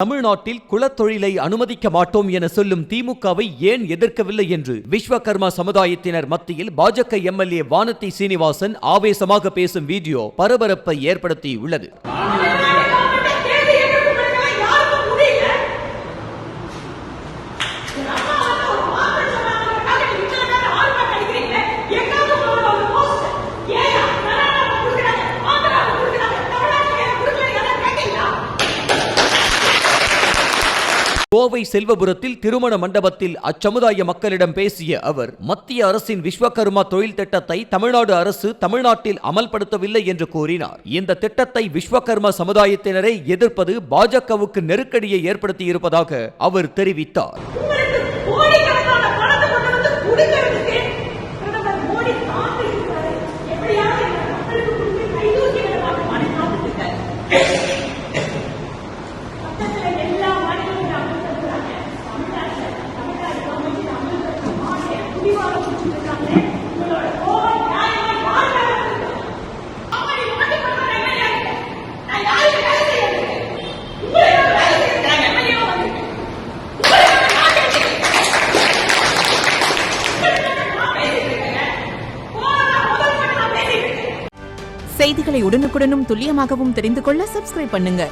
தமிழ்நாட்டில் குலத்தொழிலை அனுமதிக்க மாட்டோம் என சொல்லும் திமுகவை ஏன் எதிர்க்கவில்லை என்று விஸ்வகர்மா சமுதாயத்தினர் மத்தியில் பாஜக எம்எல்ஏ வானதி சீனிவாசன் ஆவேசமாக பேசும் வீடியோ பரபரப்பை ஏற்படுத்தியுள்ளது. கோவை செல்வபுரத்தில் திருமண மண்டபத்தில் அச்சமுதாய மக்களிடம் பேசிய அவர், மத்திய அரசின் விஸ்வகர்மா தொழில் திட்டத்தை தமிழ்நாடு அரசு தமிழ்நாட்டில் அமல்படுத்தவில்லை என்று கூறினார். இந்த திட்டத்தை விஸ்வகர்மா சமுதாயத்தினரை எதிர்ப்பது பாஜகவுக்கு நெருக்கடியை ஏற்படுத்தியிருப்பதாக அவர் தெரிவித்தார். செய்திகளை உடனுக்குடனும் துல்லியமாகவும் தெரிந்து கொள்ள சப்ஸ்கிரைப் பண்ணுங்க.